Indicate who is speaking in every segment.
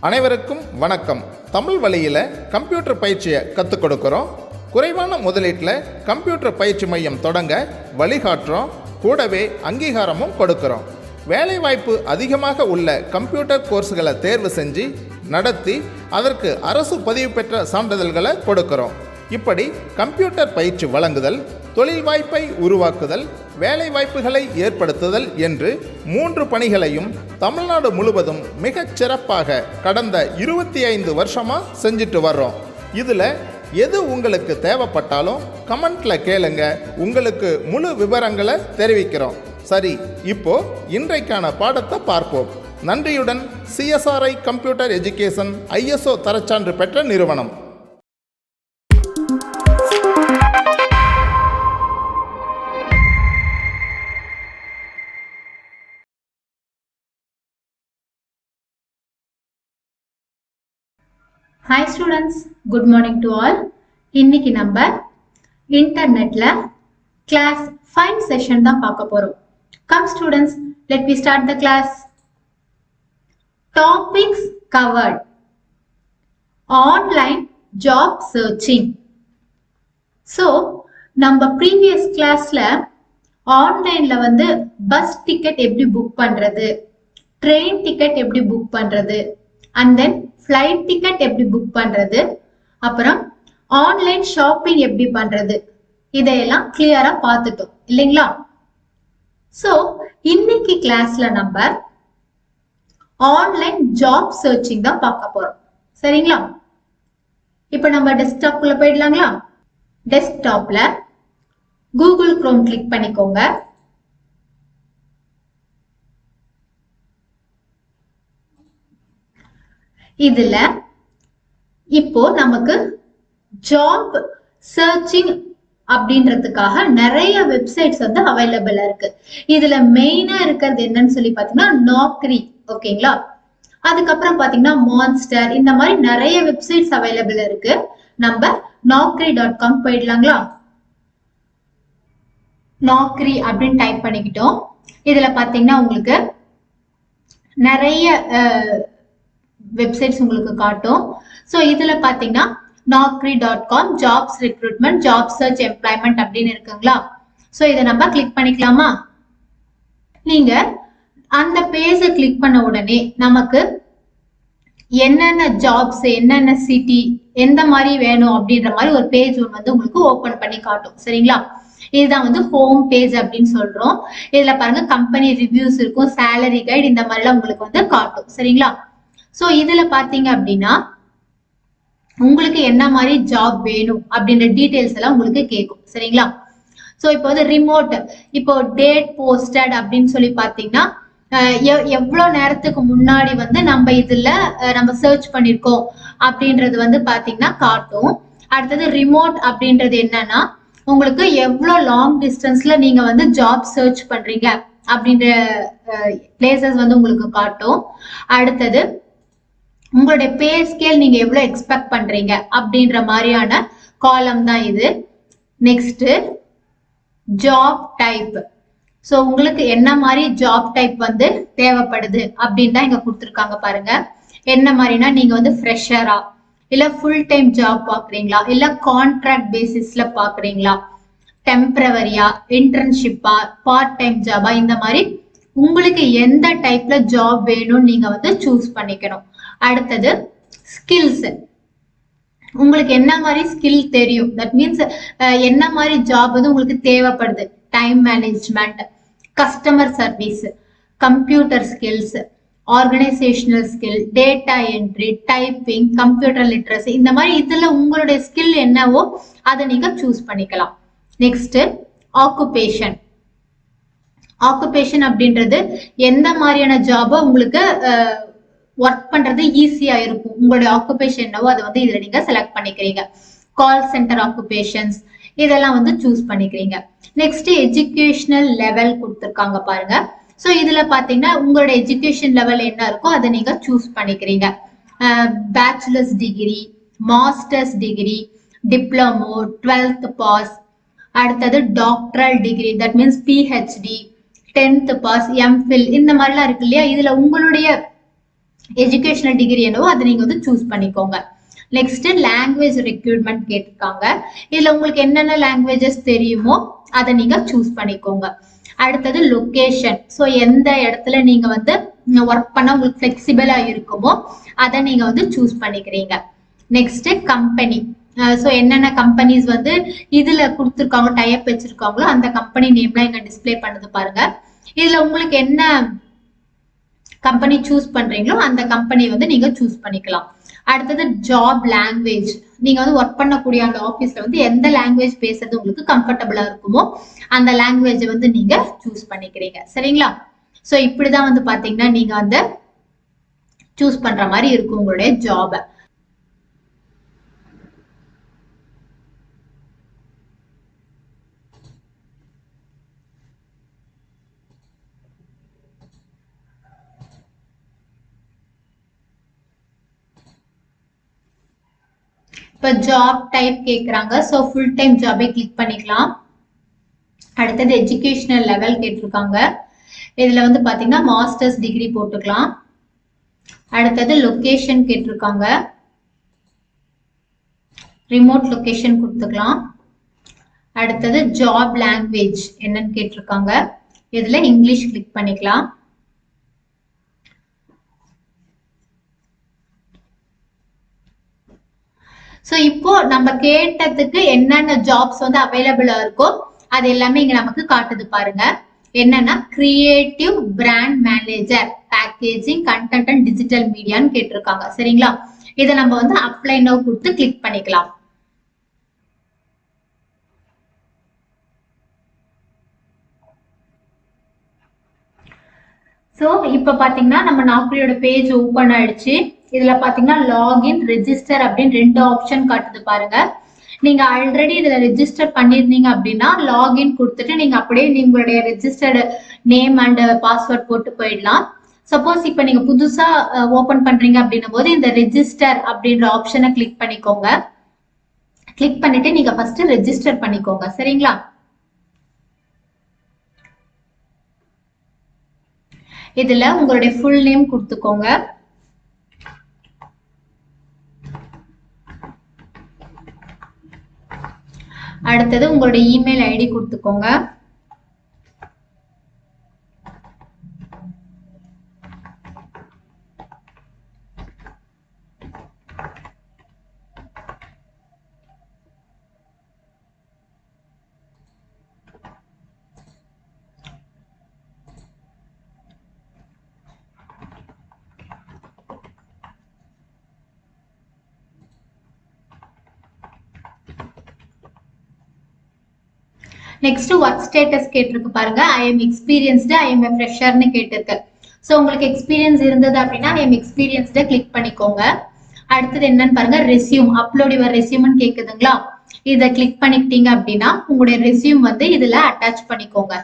Speaker 1: அனைவருக்கும் வணக்கம். தமிழ் வழியில் கம்ப்யூட்டர் பயிற்சியை கற்றுக் கொடுக்குறோம். குறைவான முதலீட்டில் கம்ப்யூட்டர் பயிற்சி மையம் தொடங்க வழிகாட்டுறோம். கூடவே அங்கீகாரமும் கொடுக்குறோம். வேலைவாய்ப்பு அதிகமாக உள்ள கம்ப்யூட்டர் கோர்ஸ்களை தேர்வு செஞ்சு நடத்தி அதற்கு அரசு பதிவு பெற்ற சான்றிதழ்களை கொடுக்குறோம். இப்படி கம்ப்யூட்டர் பயிற்சி வழங்குதல், தொழில் வாய்ப்பை உருவாக்குதல், வேலை வாய்ப்புகளை ஏற்படுத்துதல் என்று 3 பணிகளையும் தமிழ்நாடு முழுவதும் மிகச் சிறப்பாக கடந்த 25 வருஷமாக செஞ்சுட்டு வர்றோம். இதில் எது உங்களுக்கு தேவைப்பட்டாலும் கமெண்ட்டில் கேளுங்க, உங்களுக்கு முழு விவரங்களை தெரிவிக்கிறோம். சரி, இப்போ இன்றைக்கான பாடத்தை பார்ப்போம். நன்றியுடன் CSRI கம்ப்யூட்டர் எஜுகேஷன் ISO தரச்சான்று பெற்ற நிறுவனம்.
Speaker 2: Hi students, good morning to all. இன்னைக்கு நம்ம இன்டர்நெட்ல class 5 session தான் பார்க்க போறோம். Come students, let me start the class. Topics covered. Online job searching. So, நம்ம previous classல ஆன்லைன்ல பஸ் டிக்கெட் எப்படி புக் பண்றது, ட்ரெயின் டிக்கெட் எப்படி புக் பண்றது, and then ஃப்ளைட் டிக்கெட் எப்படி புக் பண்றது, அப்புறம் ஆன்லைன் ஷாப்பிங் எப்படி பண்றது, இதையெல்லாம் கிளியரா பார்த்துட்டோம் இல்லைங்களா? சோ இன்னைக்கு கிளாஸ்ல நம்ம ஆன்லைன் ஜாப் சர்ச்சிங் தான் பார்க்க போறோம். சரிங்களா? இப்ப நம்ம டெஸ்க்டாப் குள்ள போயிடலாங்களா? டெஸ்க்டாப்ல கூகுள் குரோம் கிளிக் பண்ணிக்கோங்க. இதுல இப்போ நமக்கு ஜாப் சர்ச்சிங் அப்படின்றதுக்காக நிறைய வெப்சைட்ஸ் அவைலபிளா இருக்கு. இதுல மெயினா இருக்கிறது என்னன்னு சொல்லி பாத்தீங்கன்னா நாக்ரி. ஓகேங்களா? அதுக்கப்புறம் பாத்தீங்கன்னா மான்ஸ்டர், இந்த மாதிரி நிறைய வெப்சைட்ஸ் அவைலபிள் இருக்கு. நம்ம naukri.com போயிடலாங்களா? நாக்ரி அப்படின்னு டைப் பண்ணிக்கிட்டோம். இதுல பாத்தீங்கன்னா உங்களுக்கு நிறைய வெப்சைட்ஸ் உங்களுக்கு காட்டும். ஸோ இதுல பாத்தீங்கன்னா naukri.com jobs recruitment, job search, employment அப்படின்னு இருக்குங்களா? ஸோ இதை நம்ம கிளிக் பண்ணிக்கலாமா? நீங்க அந்த பேஜை கிளிக் பண்ண உடனே நமக்கு என்னென்ன ஜாப்ஸ், என்னென்ன சிட்டி, எந்த மாதிரி வேணும் அப்படின்ற மாதிரி ஒரு பேஜ் உங்களுக்கு ஓபன் பண்ணி காட்டும். சரிங்களா? இதுதான் ஹோம் பேஜ் அப்படின்னு சொல்றோம். இதுல பாருங்க கம்பெனி ரிவ்யூஸ் இருக்கும், சேலரி கைட், இந்த மாதிரிலாம் உங்களுக்கு காட்டும். சரிங்களா? சோ இதுல பாத்தீங்க அப்படின்னா உங்களுக்கு என்ன மாதிரி ஜாப் வேணும் அப்படின்ற டீடைல்ஸ் எல்லாம் உங்களுக்கு கேட்கும். சரிங்களா? சோ இப்போ ரிமோட், இப்போ டேட் போஸ்டட் அப்படின்னு சொல்லி பாத்தீங்கன்னா எவ்வளவு நேரத்துக்கு முன்னாடி நம்ம இதுல நம்ம சர்ச் பண்ணிருக்கோம் அப்படின்றது பாத்தீங்கன்னா காட்டும். அடுத்தது ரிமோட் அப்படின்றது என்னன்னா உங்களுக்கு எவ்வளவு லாங் டிஸ்டன்ஸ்ல நீங்க ஜாப் சர்ச் பண்றீங்க அப்படின்ற பிளேசஸ் உங்களுக்கு காட்டும். அடுத்தது உங்களுடைய பே ஸ்கேல் நீங்க எவ்வளவு எக்ஸ்பெக்ட் பண்றீங்க அப்படின்ற மாதிரியான காலம் தான் இது. Next job type. சோ உங்களுக்கு என்ன மாதிரி ஜாப் டைப் தேவைப்படுது அப்படின்னு தான் இங்க கொடுத்துருக்காங்க பாருங்க. என்ன மாதிரினா நீங்க ஃப்ரெஷரா, இல்ல ஃபுல் டைம் ஜாப் பாக்குறீங்களா, இல்ல கான்ட்ராக்ட் பேசிஸ்ல பாக்குறீங்களா, டெம்பரவரியா, இன்டர்ன்ஷிப்பா, பார்ட் டைம் ஜாபா, இந்த மாதிரி உங்களுக்கு எந்த டைப்ல ஜாப் வேணும்னு நீங்க சூஸ் பண்ணிக்கணும். அடுத்தது ஸ்கில்ஸ். உங்களுக்கு என்ன மாதிரி ஸ்கில் தெரியும், தட் மீன்ஸ் என்ன மாதிரி ஜாப் உங்களுக்கு தேவைப்படுது. Time management, customer service, computer skills, organisational skill, data entry, typing, computer literacy, இந்த மாதிரி இதுல உங்களுடைய ஸ்கில் என்னவோ அதை நீங்க சூஸ் பண்ணிக்கலாம். Next occupation. ஆக்குபேஷன் அப்படின்றது எந்த மாதிரியான ஜாபோ உங்களுக்கு ஒர்க் பண்றது ஈஸியா இருக்கும், உங்களுடைய ஆக்குபேஷன் என்னவோ அதை இதுல நீங்க செலக்ட் பண்ணிக்கிறீங்க. கால் சென்டர் ஆக்குபேஷன்ஸ், இதெல்லாம் சூஸ் பண்ணிக்கிறீங்க. நெக்ஸ்ட் எஜுகேஷனல் லெவல் கொடுத்துருக்காங்க பாருங்க. சோ இதுல பாத்தீங்கன்னா உங்களோட எஜுகேஷன் லெவல் என்ன இருக்கோ அதை நீங்க சூஸ் பண்ணிக்கிறீங்க. Bachelors degree, masters degree, diploma, 12th pass, அடுத்தது doctoral degree, that means PhD, 10th pass, MPhil, இந்த மாதிரிலாம் இருக்கு இல்லையா? இதுல உங்களுடைய எஜுகேஷனல் டிகிரி என்னவோ அதை நீங்க வந்து சூஸ் பண்ணிக்கோங்க. நெக்ஸ்ட் லாங்குவேஜ் ரெக்ரூட்மெண்ட் கேட்டிருக்காங்க. இதுல உங்களுக்கு என்னென்ன லாங்குவேஜஸ் தெரியுமோ அதை நீங்க சூஸ் பண்ணிக்கோங்க. அடுத்தது லொகேஷன். ஸோ எந்த இடத்துல நீங்க வந்து ஒர்க் பண்ண உங்களுக்கு ஃபிளெக்சிபிளா இருக்குமோ அதை நீங்க வந்து சூஸ் பண்ணிக்கிறீங்க. Next company. ஸோ என்னென்ன கம்பெனிஸ் வந்து இதுல கொடுத்துருக்காங்க, டைப் வச்சிருக்காங்களோ அந்த கம்பெனி நேம்லாம் இங்க டிஸ்பிளே பண்ணுது பாருங்க. இதுல உங்களுக்கு என்ன கம்பெனி சூஸ் பண்றீங்களோ அந்த கம்பெனி வந்து நீங்க சூஸ் பண்ணிக்கலாம். அடுத்தது ஜாப் லாங்குவேஜ். நீங்க வந்து ஒர்க் பண்ணக்கூடிய அந்த ஆபீஸ்ல வந்து எந்த லாங்குவேஜ் பேசுறது உங்களுக்கு கம்ஃபர்டபுளா இருக்குமோ அந்த லாங்குவேஜ் வந்து நீங்க சூஸ் பண்ணிக்கிறீங்க. சரிங்களா? சோ இப்படிதான் வந்து பாத்தீங்கன்னா நீங்க வந்து சூஸ் பண்ற மாதிரி இருக்கும் உங்களுடைய ஜாப். இப்ப ஜாப் டைப் கேக்குறாங்க. சோ ஃபுல் டைம் ஜாபை கிளிக் பண்ணிக்கலாம். அடுத்தது எஜுகேஷனல் லெவல் கேட்டிருக்காங்க. இதுல வந்து பாத்தீங்கன்னா மாஸ்டர்ஸ் டிகிரி போட்டுக்கலாம். அடுத்தது லொகேஷன் கேட்டிருக்காங்க. ரிமோட் லொகேஷன் கொடுத்துக்கலாம். அடுத்தது ஜாப் லாங்குவேஜ் என்னன்னு கேட்டிருக்காங்க. இதுல இங்கிலீஷ் கிளிக் பண்ணிக்கலாம். சோ இப்போ நம்ம கேட்டதுக்கு என்னென்ன ஜாப்ஸ் வந்து அவைலபிளா இருக்கோ அது எல்லாமே இங்க நமக்கு காட்டுது பாருங்க. என்னன்னா creative brand manager, packaging, content and digital மீடியான்னு கேட்டிருக்காங்க. சரிங்களா? இதை நம்ம வந்து அப்ளை நவ் கொடுத்து கிளிக் பண்ணிக்கலாம். சோ இப்ப பாத்தீங்கன்னா நம்ம நாக்ரியோட பேஜ் ஓபன் ஆயிடுச்சு. இதுல பாத்தீங்கன்னா லாகின், ரெஜிஸ்டர் அப்படின்னு 2 ஆப்ஷன் காட்டுது பாருங்க. நீங்க ஆல்ரெடி இதுல ரெஜிஸ்டர் பண்ணிருந்தீங்க அப்படின்னா லாகின் கொடுத்துட்டு நீங்க அப்படியே உங்களுடைய ரெஜிஸ்டர்டு நேம் அண்ட் பாஸ்வேர்ட் போட்டு போயிடலாம். சப்போஸ் இப்ப நீங்க புதுசா ஓபன் பண்றீங்க அப்படின்னும் போது இந்த ரெஜிஸ்டர் அப்படின்ற ஆப்ஷனை கிளிக் பண்ணிக்கோங்க. கிளிக் பண்ணிட்டு நீங்க ஃபர்ஸ்ட் ரெஜிஸ்டர் பண்ணிக்கோங்க. சரிங்களா? இதுல உங்களுடைய ஃபுல் நேம் கொடுத்துக்கோங்க. அடுத்தது உங்களுடைய இமெயில் ஐடி கொடுத்துக்கோங்க. நெக்ஸ்ட் ஒர்க் ஸ்டேட்டஸ் கேட்டிருக்கு பாருங்க. I am experienced, I am ஃப்ரெஷர்னு கேட்டிருக்கு. ஸோ உங்களுக்கு எக்ஸ்பீரியன்ஸ் இருந்தது அப்படின்னா ஐ எம் எக்ஸ்பீரியன்ஸ்ட கிளிக் பண்ணிக்கோங்க. அடுத்தது என்னன்னு பாருங்க, ரெஸ்யூம், அப்லோட் யுவர் ரெஸ்யூம்னு கேக்குதுங்களா? இதை கிளிக் பண்ணிக்கிட்டீங்க அப்படின்னா உங்களுடைய ரெஸ்யூம் வந்து இதுல அட்டாச் பண்ணிக்கோங்க.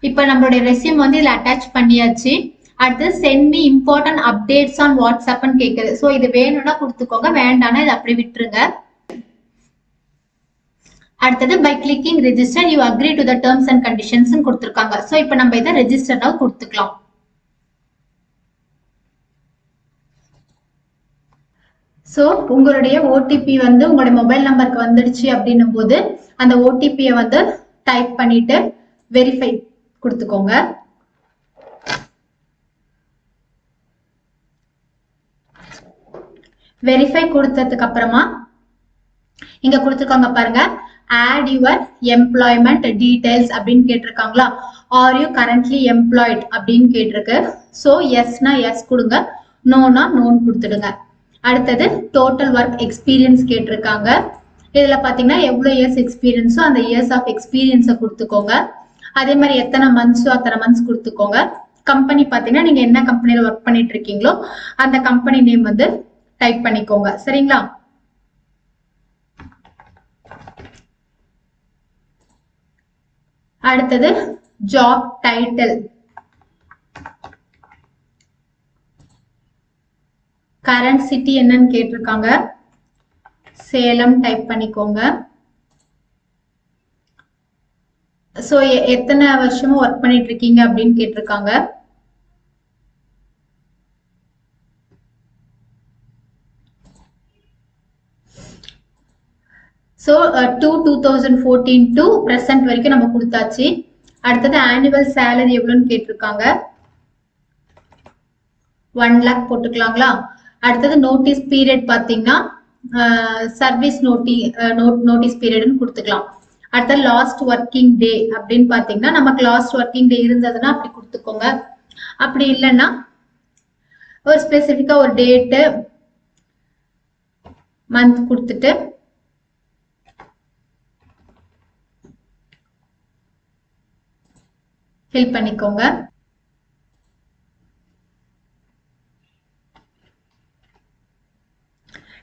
Speaker 2: இப்ப நம்மளுடைய ரெஸ்யூம் வந்து இதுல அட்டாச் பண்ணியாச்சு. அடுத்து send me important updates on வாட்ஸ்அப்னு கேக்குது. சோ இது வேணும்னா கொடுத்துக்கோங்க, வேண்டாம்னா இதை அப்படி விட்டுருங்க. அடுத்தது by clicking register you agree to the terms and conditions கொடுத்துருக்காங்க. சோ இப்போ நம்ம இதை ரெஜிஸ்டர்னா கொடுத்துக்கலாம். சோ உங்களுடைய ஓடிபி வந்து உங்களுடைய மொபைல் நம்பருக்கு வந்துடுச்சு அப்படின்னும் போது அந்த ஓடிபியை வந்து டைப் பண்ணிட்டு வெரிஃபை கொடுத்துக்கோங்க. வெரிஃபை கொடுத்ததுக்கு அப்புறமா இங்க கொடுத்துருக்காங்க பாருங்க, ஆட் யுவர் எம்ப்ளாய்மெண்ட் டீடைல்ஸ் அப்படின்னு கேட்டிருக்காங்களா? ஆர் யூ கரண்ட்லி எம்ப்ளாய்ட் அப்படின்னு கேட்டிருக்கு. ஸோ எஸ்னா எஸ் கொடுங்க, நோனா நோன்னு கொடுத்துடுங்க. அடுத்தது டோட்டல் ஒர்க் எக்ஸ்பீரியன்ஸ் கேட்டிருக்காங்க. இதுல பாத்தீங்கன்னா எவ்வளவு இயர்ஸ் எக்ஸ்பீரியன்ஸோ அந்த இயர்ஸ் ஆஃப் எக்ஸ்பீரியன்ஸை கொடுத்துக்கோங்க. அதே மாதிரி எத்தனை மந்த்ஸோ அத்தனை மந்த்ஸ் கொடுத்துக்கோங்க. கம்பெனி பாத்தீங்கன்னா நீங்க என்ன கம்பெனில ஒர்க் பண்ணிட்டு இருக்கீங்களோ அந்த கம்பெனி நேம் வந்து டைப் பண்ணிக்கோங்க. சரிங்களா? அடுத்தது ஜாப் டைட்டில். கரண்ட் சிட்டி என்னன்னு கேட்டிருக்காங்க. சேலம் டைப் பண்ணிக்கோங்க. சோ எத்தனை வருஷமா ஒர்க் பண்ணிட்டு இருக்கீங்க அப்படின்னு கேட்டிருக்காங்க. ஸோ 2014 டு ப்ரெசன்ட் வரைக்கும் நம்ம கொடுத்தாச்சு. அடுத்தது ஆனுவல் சேலரி எவ்வளோன்னு கேட்டிருக்காங்க. 1 lakh போட்டுக்கலாங்களா. அடுத்தது நோட்டீஸ் பீரியட் பார்த்தீங்கன்னா சர்வீஸ் நோட்டீஸ் பீரியட்னு கொடுத்துக்கலாம். அடுத்தது லாஸ்ட் ஒர்க்கிங் டே அப்படின்னு பார்த்தீங்கன்னா நமக்கு லாஸ்ட் ஒர்க்கிங் டே இருந்ததுன்னா அப்படி கொடுத்துக்கோங்க. அப்படி இல்லைன்னா ஒரு ஸ்பெசிஃபிக்கா ஒரு டேட்டு மந்த் கொடுத்துட்டு ஃபில் பண்ணிக்கோங்க.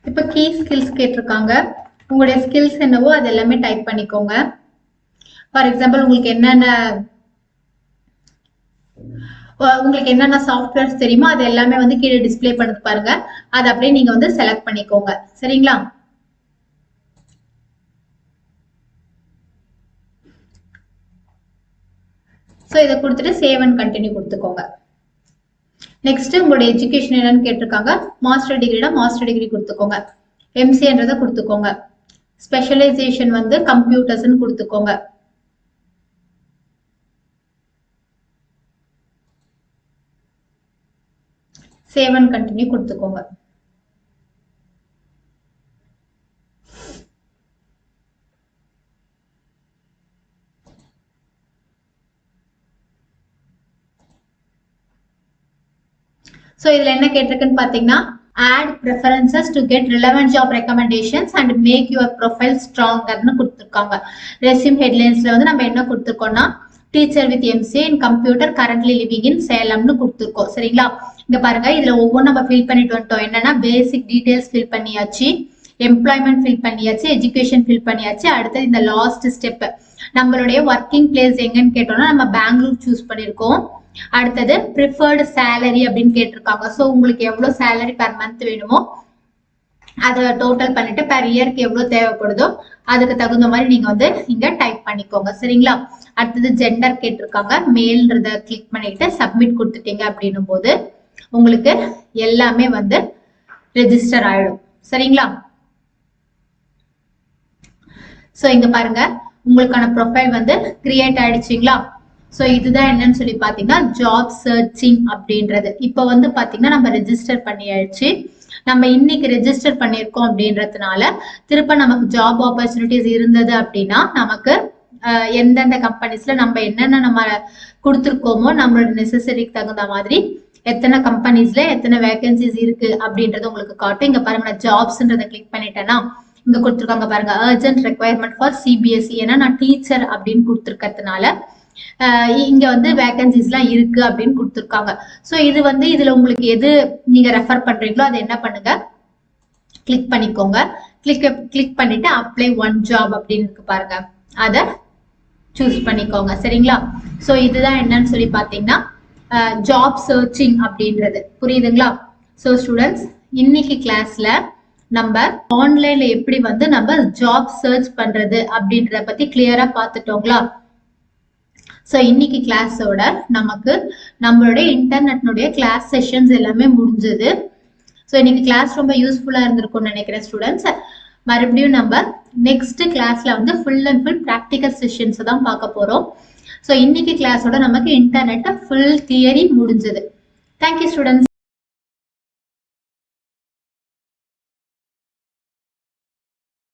Speaker 2: இப்ப கீ ஸ்கில்ஸ் கேட்டிருக்காங்க. உங்களுடைய ஸ்கில்ஸ் என்னவோ அது எல்லாமே டைப் பண்ணிக்கோங்க. ஃபார் எக்ஸாம்பிள் உங்களுக்கு என்னென்ன சாஃப்ட்வேர்ஸ் தெரியுமோ அது எல்லாமே வந்து கீழே டிஸ்பிளே பண்ணது பாருங்க. அதை அப்படியே நீங்க வந்து செலக்ட் பண்ணிக்கோங்க. சரிங்களா. ஸோ இதை கொடுத்துட்டு சேவ் அண்ட் கண்டினியூ கொடுத்துக்கோங்க. நெக்ஸ்ட் உங்களோட எஜுகேஷன் என்னன்னு கேட்டிருக்காங்க. மாஸ்டர் டிகிரினா மாஸ்டர் டிகிரி கொடுத்துக்கோங்க. எம்சிஏன்றதை கொடுத்துக்கோங்க. ஸ்பெஷலைசேஷன் வந்து கம்ப்யூட்டர்ஸ்ன்னு கொடுத்துக்கோங்க. சேவ் அண்ட் கண்டினியூ கொடுத்துக்கோங்க. சோ இதுல என்ன கேட்டிருக்குன்னு பாத்தீங்கன்னா add preferences to get relevant job recommendations and make your profile stronger-னு கொடுத்திருக்காங்க. ரெஸ்யூம் ஹெட்லைன்ஸ்ல வந்து நம்ம என்ன கொடுத்திருக்கோம்னா teacher with MCA in computer currently living in சேலம்னு கொடுத்திருக்கோம். சரிங்களா. இங்க பாருங்க இதுல ஒவ்வொன்றும் நம்ம ஃபில் பண்ணிட்டு வந்துட்டோம். என்னன்னா பேசிக் டீடைல்ஸ் ஃபில் பண்ணியாச்சு, எம்ப்ளாய்மெண்ட் ஃபில் பண்ணியாச்சு, எஜுகேஷன் ஃபில் பண்ணியாச்சு. அடுத்தது இந்த லாஸ்ட் ஸ்டெப் நம்மளுடைய ஒர்க்கிங் பிளேஸ் எங்கன்னு கேட்டோம்னா நம்ம பெங்களூர் சூஸ் பண்ணிருக்கோம். அடுத்தது ப்ரிஃபர்டு சேலரி அப்படின்னு கேட்டிருக்காங்க. ஸோ உங்களுக்கு எவ்வளவு சேலரி பெர் மந்த் வேணுமோ அதை டோட்டல் பண்ணிட்டு பெர் இயருக்கு எவ்வளவு தேவைப்படுதோ அதுக்கு தகுந்த மாதிரி நீங்க வந்து இங்க டைப் பண்ணிக்கோங்க. சரிங்களா. அடுத்தது ஜெண்டர் கேட்டிருக்காங்க. மேல்ன்றத கிளிக் பண்ணிட்டு சப்மிட் கொடுத்துட்டீங்க அப்படின்னும் போது உங்களுக்கு எல்லாமே வந்து ரெஜிஸ்டர் ஆயிடும். சரிங்களா. சோ இங்க பாருங்க உங்களுக்கான ப்ரொஃபைல் வந்து கிரியேட் ஆயிடுச்சுங்களா. ஸோ இதுதான் என்னன்னு சொல்லி பார்த்தீங்கன்னா ஜாப் சர்ச்சிங் அப்படின்றது. இப்போ வந்து பார்த்தீங்கன்னா நம்ம ரெஜிஸ்டர் பண்ணியாச்சு. நம்ம இன்னைக்கு ரெஜிஸ்டர் பண்ணியிருக்கோம் அப்படின்றதுனால திருப்ப நமக்கு ஜாப் ஆப்பர்ச்சுனிட்டிஸ் இருந்தது அப்படின்னா நமக்கு எந்தெந்த கம்பெனிஸ்ல நம்ம என்னென்ன நம்ம கொடுத்துருக்கோமோ நம்மளோட நெசசரிக்கு தகுந்த மாதிரி எத்தனை கம்பெனிஸ்ல எத்தனை வேகன்சிஸ் இருக்கு அப்படின்றது உங்களுக்கு காட்டும். இங்க பாருங்க நான் ஜாப்ஸ்ன்றதை கிளிக் பண்ணிட்டேன்னா இங்க கொடுத்துருக்காங்க பாருங்க அர்ஜென்ட் ரெக்வயர்மெண்ட் ஃபார் சிபிஎஸ்இ. ஏன்னா நான் டீச்சர் அப்படின்னு கொடுத்துருக்கிறதுனால இங்க வந்து வேகன்சிஸ் எல்லாம் இருக்கு அப்படின்னு கொடுத்துருக்காங்க. ஸோ இது வந்து இதுல உங்களுக்கு எது நீங்க ரெஃபர் பண்றீங்களோ அதை என்ன பண்ணுங்க கிளிக் பண்ணிக்கோங்க. கிளிக் பண்ணிட்டு அப்ளை ஒன் ஜாப் அப்படின்னு இருக்கு பாருங்க அதை சூஸ் பண்ணிக்கோங்க. சரிங்களா. ஸோ இதுதான் என்னன்னு சொல்லி பாத்தீங்கன்னா ஜாப் சர்ச்சிங் அப்படின்றது. புரியுதுங்களா. ஸோ ஸ்டூடெண்ட்ஸ் இன்னைக்கு கிளாஸ்ல நம்ம ஆன்லைன்ல எப்படி வந்து நம்ம ஜாப் சர்ச் பண்றது அப்படின்றத பத்தி கிளியரா பார்த்துட்டோங்களா. ஸோ இன்னைக்கு கிளாஸோட நமக்கு நம்மளுடைய இன்டர்நெட்னுடைய கிளாஸ் செஷன்ஸ் எல்லாமே முடிஞ்சது. ஸோ இன்னைக்கு கிளாஸ் ரொம்ப யூஸ்ஃபுல்லா இருந்திருக்கும்னு நினைக்கிறேன் ஸ்டூடெண்ட்ஸ். மறுபடியும் நம்ம நெக்ஸ்ட் கிளாஸ்ல வந்து full and full practical sessions தான் பார்க்க போறோம். ஸோ இன்னைக்கு கிளாஸோட நமக்கு இன்டர்நெட் ஃபுல் தியரி முடிஞ்சது. Thank you students.